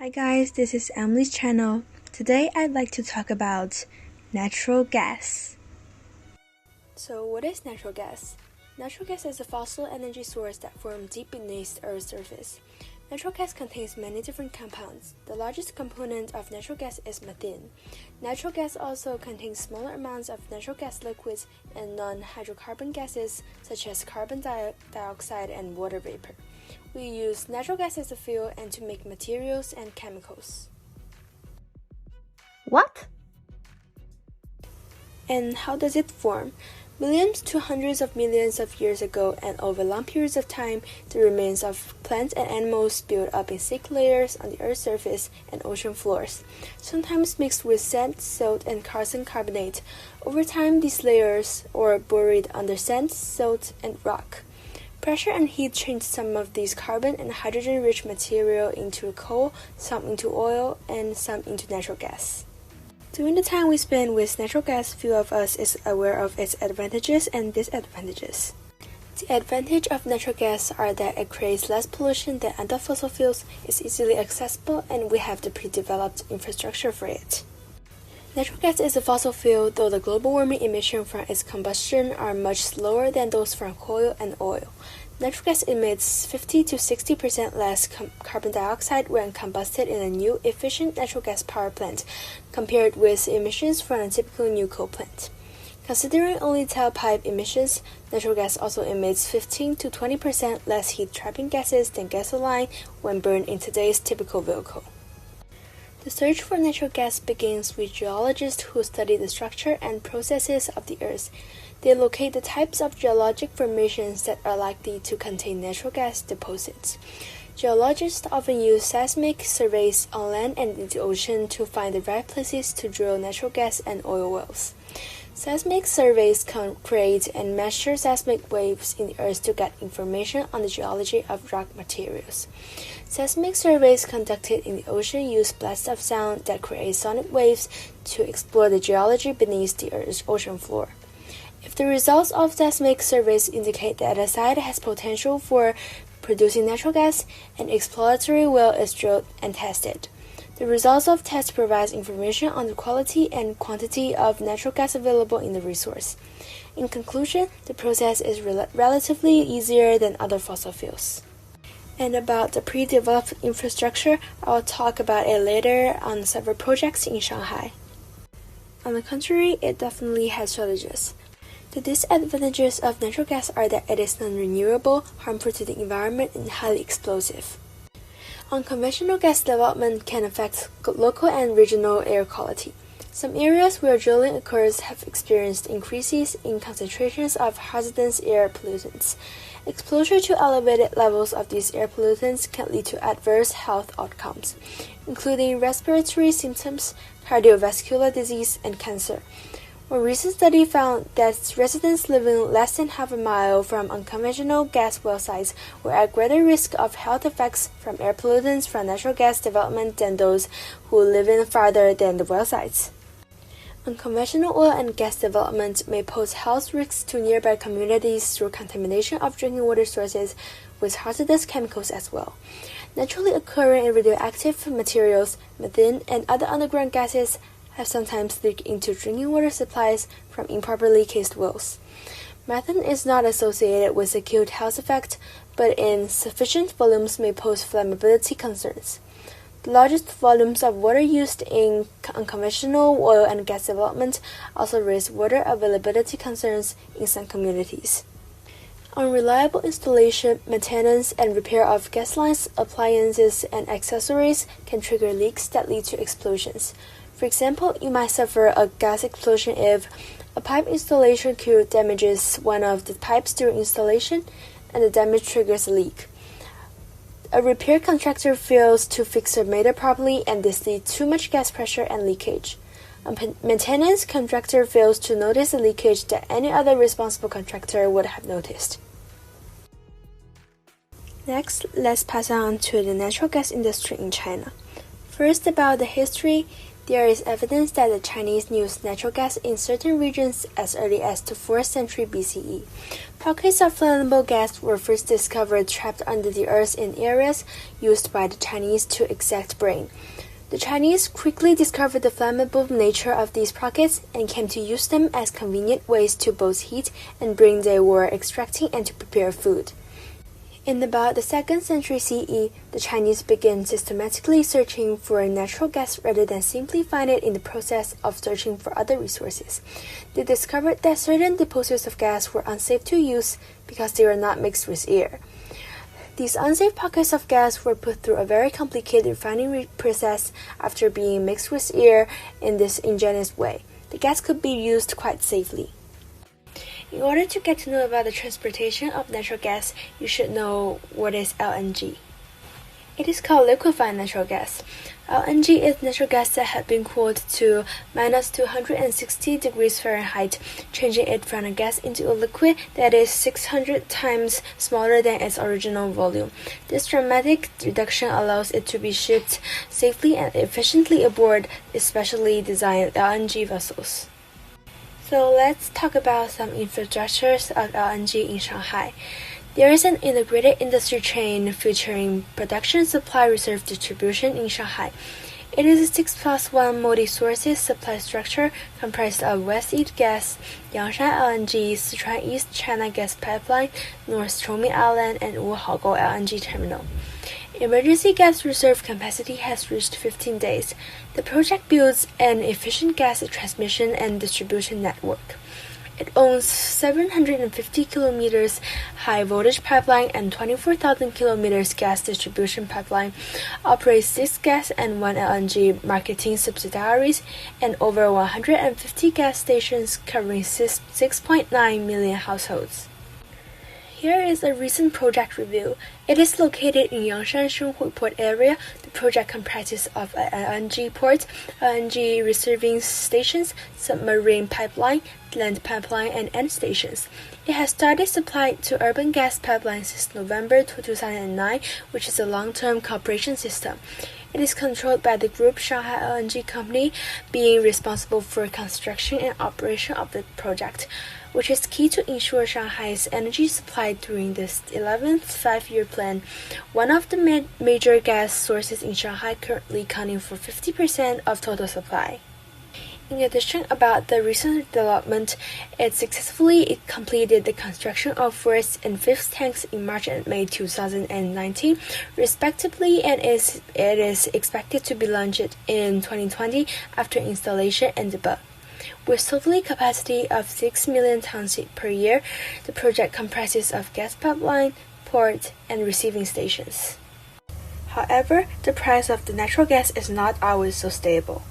Hi guys, this is Emily's channel. Today I'd like to talk about natural gas. So what is natural gas? Natural gas is a fossil energy source that forms deep beneath Earth's surface. Natural gas contains many different compounds. The largest component of natural gas is methane. Natural gas also contains smaller amounts of natural gas liquids and non-hydrocarbon gases such as carbon dioxide and water vapor. We use natural gas as a fuel and to make materials and chemicals. What? And how does it form? Millions to hundreds of millions of years ago and over long periods of time, the remains of plants and animals build up in thick layers on the Earth's surface and ocean floors, sometimes mixed with sand, silt, and calcium carbonate. Over time, these layers are buried under sand, silt, and rock. Pressure and heat change some of these carbon and hydrogen-rich material into coal, some into oil, and some into natural gas. During the time we spend with natural gas, few of us is aware of its advantages and disadvantages. The advantage of natural gas are that it creates less pollution than other fossil fuels, is easily accessible, and we have the pre-developed infrastructure for it. Natural gas is a fossil fuel, though the global warming emissions from its combustion are much slower than those from coal and oil. Natural gas emits 50 to 60% less carbon dioxide when combusted in a new, efficient natural gas power plant, compared with emissions from a typical new coal plant. Considering only tailpipe emissions, natural gas also emits 15 to 20% less heat-trapping gases than gasoline when burned in today's typical vehicle. The search for natural gas begins with geologists who study the structure and processes of the Earth. They locate the types of geologic formations that are likely to contain natural gas deposits. Geologists often use seismic surveys on land and in the ocean to find the right places to drill natural gas and oil wells. Seismic surveys can create and measure seismic waves in the earth to get information on the geology of rock materials. Seismic surveys conducted in the ocean use blasts of sound that create sonic waves to explore the geology beneath the Earth's ocean floor. If the results of seismic surveys indicate that a site has potential for producing natural gas, an exploratory well is drilled and tested. The results of tests provide information on the quality and quantity of natural gas available in the resource. In conclusion, the process is relatively easier than other fossil fuels. And about the pre-developed infrastructure, I'll talk about it later on several projects in Shanghai. On the contrary, it definitely has shortages. The disadvantages of natural gas are that it is non-renewable, harmful to the environment, and highly explosive. Unconventional gas development can affect local and regional air quality. Some areas where drilling occurs have experienced increases in concentrations of hazardous air pollutants. Exposure to elevated levels of these air pollutants can lead to adverse health outcomes, including respiratory symptoms, cardiovascular disease, and cancer. One recent study found that residents living less than half a mile from unconventional gas well sites were at greater risk of health effects from air pollutants from natural gas development than those who live in farther than the well sites. Unconventional oil and gas development may pose health risks to nearby communities through contamination of drinking water sources with hazardous chemicals as well. Naturally occurring and radioactive materials, methane, and other underground gases have sometimes leaked into drinking water supplies from improperly cased wells. Methane is not associated with acute health effect, but in sufficient volumes may pose flammability concerns. The largest volumes of water used in unconventional oil and gas development also raise water availability concerns in some communities. Unreliable installation, maintenance, and repair of gas lines, appliances, and accessories can trigger leaks that lead to explosions. For example, you might suffer a gas explosion if a pipe installation crew damages one of the pipes during installation and the damage triggers a leak. A repair contractor fails to fix the meter properly and this leads to too much gas pressure and leakage. A maintenance contractor fails to notice the leakage that any other responsible contractor would have noticed. Next, let's pass on to the natural gas industry in China. First, about the history. There is evidence that the Chinese used natural gas in certain regions as early as the 4th century BCE. Pockets of flammable gas were first discovered trapped under the earth in areas used by the Chinese to extract grain. The Chinese quickly discovered the flammable nature of these pockets and came to use them as convenient ways to both heat and bring they were extracting and to prepare food. In about the 2nd century CE, the Chinese began systematically searching for natural gas rather than simply find it in the process of searching for other resources. They discovered that certain deposits of gas were unsafe to use because they were not mixed with air. These unsafe pockets of gas were put through a very complicated refining process after being mixed with air in this ingenious way. The gas could be used quite safely. In order to get to know about the transportation of natural gas, you should know what is LNG. It is called liquefied natural gas. LNG is natural gas that had been cooled to minus 260 degrees Fahrenheit, changing it from a gas into a liquid that is 600 times smaller than its original volume. This dramatic reduction allows it to be shipped safely and efficiently aboard specially designed LNG vessels. So let's talk about some infrastructures of LNG in Shanghai. There is an integrated industry chain featuring production, supply, reserve, distribution in Shanghai. It is a 6+1 multi-sources supply structure comprised of West East Gas, Yangshan LNG, Sichuan East China Gas Pipeline, North Chongming Island, and Wuhaogou LNG Terminal. Emergency gas reserve capacity has reached 15 days. The project builds an efficient gas transmission and distribution network. It owns 750 kilometers high voltage pipeline and 24,000 kilometers gas distribution pipeline, operates 6 gas and 1 LNG marketing subsidiaries, and over 150 gas stations covering 6.9 million households. Here is a recent project review. It is located in Yangshan Shunhui Port area. The project comprises of an LNG port, LNG receiving stations, submarine pipeline, land pipeline, and end stations. It has started supply to urban gas pipelines since November 2009, which is a long-term cooperation system. It is controlled by the group Shanghai LNG Company, being responsible for construction and operation of the project, which is key to ensure Shanghai's energy supply during this 11th five-year plan. One of the major gas sources in Shanghai, currently accounting for 50% of total supply. In addition, about the recent development, it successfully completed the construction of 4th and 5th tanks in March and May 2019, respectively, and it is expected to be launched in 2020 after installation and debug. With total capacity of 6 million tons per year, the project comprises of gas pipeline, port, and receiving stations. However, the price of the natural gas is not always so stable.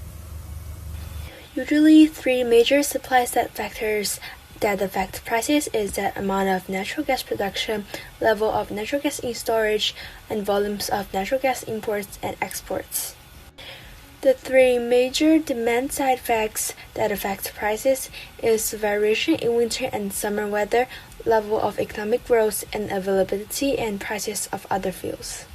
Usually, 3 major supply-side factors that affect prices is the amount of natural gas production, level of natural gas in storage, and volumes of natural gas imports and exports. The 3 major demand-side facts that affect prices is variation in winter and summer weather, level of economic growth, and availability and prices of other fuels.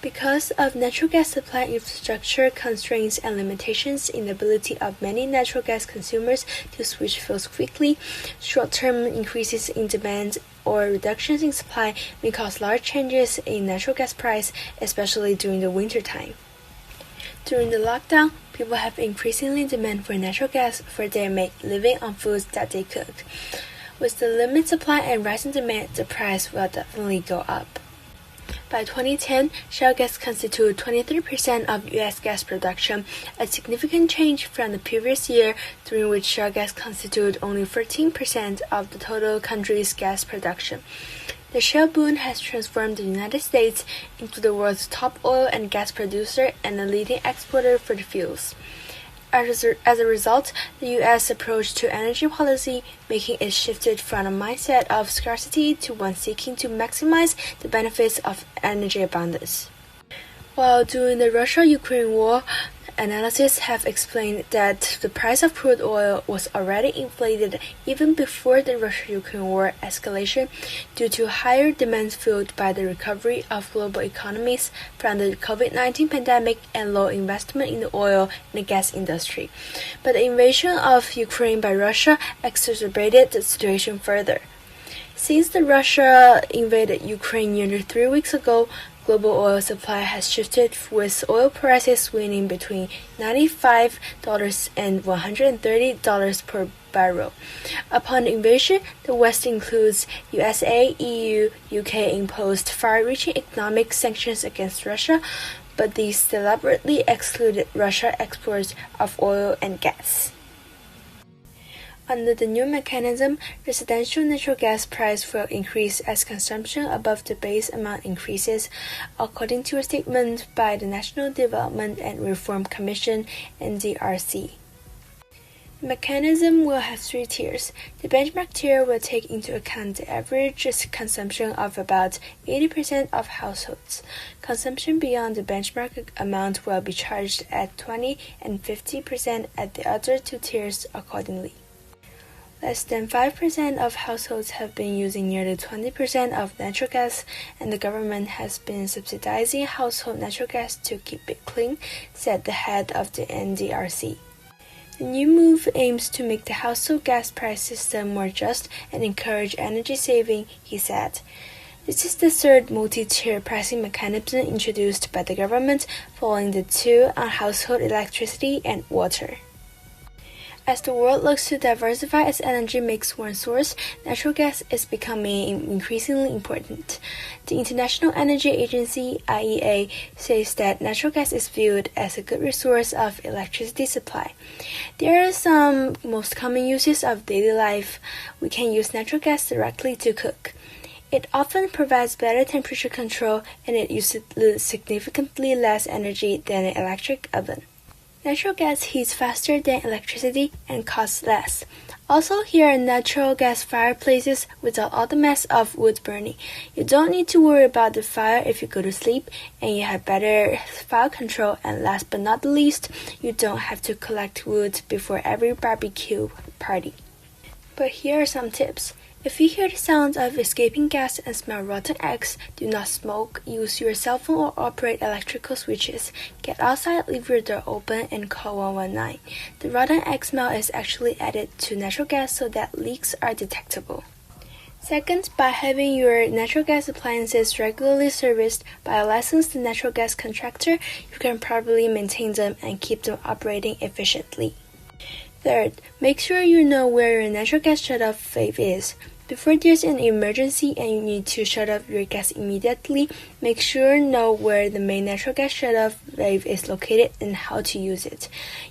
Because of natural gas supply infrastructure constraints and limitations in the ability of many natural gas consumers to switch fuels quickly, short-term increases in demand or reductions in supply may cause large changes in natural gas price, especially during the winter time. During the lockdown, people have increasingly demand for natural gas for their living on foods that they cook. With the limited supply and rising demand, the price will definitely go up. By 2010, shale gas constituted 23% of U.S. gas production, a significant change from the previous year, during which shale gas constituted only 13% of the total country's gas production. The shale boom has transformed the United States into the world's top oil and gas producer and a leading exporter for the fuels. As a result, the U.S. approach to energy policy, making it shifted from a mindset of scarcity to one seeking to maximize the benefits of energy abundance. While during the Russia-Ukraine war, analysis have explained that the price of crude oil was already inflated even before the Russia-Ukraine war escalation due to higher demand fueled by the recovery of global economies from the COVID-19 pandemic and low investment in the oil and gas industry. But the invasion of Ukraine by Russia exacerbated the situation further. Since Russia invaded Ukraine nearly 3 weeks ago, global oil supply has shifted, with oil prices swinging between $95 and $130 per barrel. Upon the invasion, the West includes USA, EU, UK imposed far-reaching economic sanctions against Russia, but these deliberately excluded Russia's exports of oil and gas. Under the new mechanism, residential natural gas price will increase as consumption above the base amount increases, according to a statement by the National Development and Reform Commission (NDRC). The mechanism will have 3 tiers. The benchmark tier will take into account the average consumption of about 80% of households. Consumption beyond the benchmark amount will be charged at 20% and 50% at the other 2 tiers accordingly. Less than 5% of households have been using nearly 20% of natural gas, and the government has been subsidizing household natural gas to keep it clean, said the head of the NDRC. The new move aims to make the household gas price system more just and encourage energy saving, he said. This is the 3rd multi-tier pricing mechanism introduced by the government, following the 2 on household electricity and water. As the world looks to diversify its energy mix one source, natural gas is becoming increasingly important. The International Energy Agency (IEA) says that natural gas is viewed as a good resource of electricity supply. There are some most common uses of daily life. We can use natural gas directly to cook. It often provides better temperature control, and it uses significantly less energy than an electric oven. Natural gas heats faster than electricity and costs less. Also, here are natural gas fireplaces without all the mess of wood burning. You don't need to worry about the fire if you go to sleep, and you have better fire control, and last but not the least, you don't have to collect wood before every barbecue party. But here are some tips. If you hear the sound of escaping gas and smell rotten eggs, do not smoke, use your cell phone or operate electrical switches. Get outside, leave your door open, and call 119. The rotten egg smell is actually added to natural gas so that leaks are detectable. Second, by having your natural gas appliances regularly serviced by a licensed natural gas contractor, you can properly maintain them and keep them operating efficiently. Third, make sure you know where your natural gas shutoff valve is. Before there's an emergency and you need to shut off your gas immediately, make sure you know where the main natural gas shutoff valve is located and how to use it.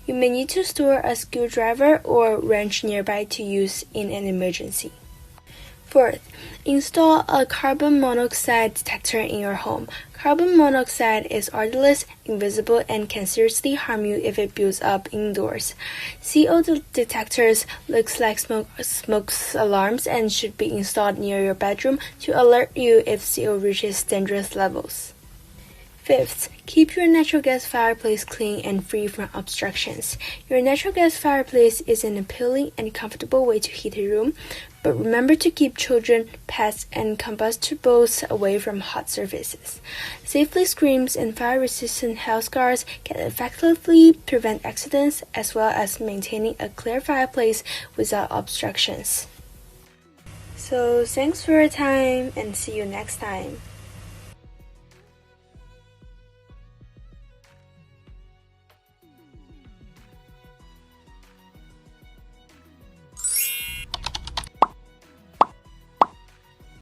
You may need to store a screwdriver or wrench nearby to use in an emergency. Fourth, install a carbon monoxide detector in your home. Carbon monoxide is odorless, invisible, and can seriously harm you if it builds up indoors. CO detectors look like smoke alarms and should be installed near your bedroom to alert you if CO reaches dangerous levels. Fifth, keep your natural gas fireplace clean and free from obstructions. Your natural gas fireplace is an appealing and comfortable way to heat a room, but remember to keep children, pets, and combustibles away from hot surfaces. Safely screens and fire-resistant house guards can effectively prevent accidents, as well as maintaining a clear fireplace without obstructions. So thanks for your time, and see you next time.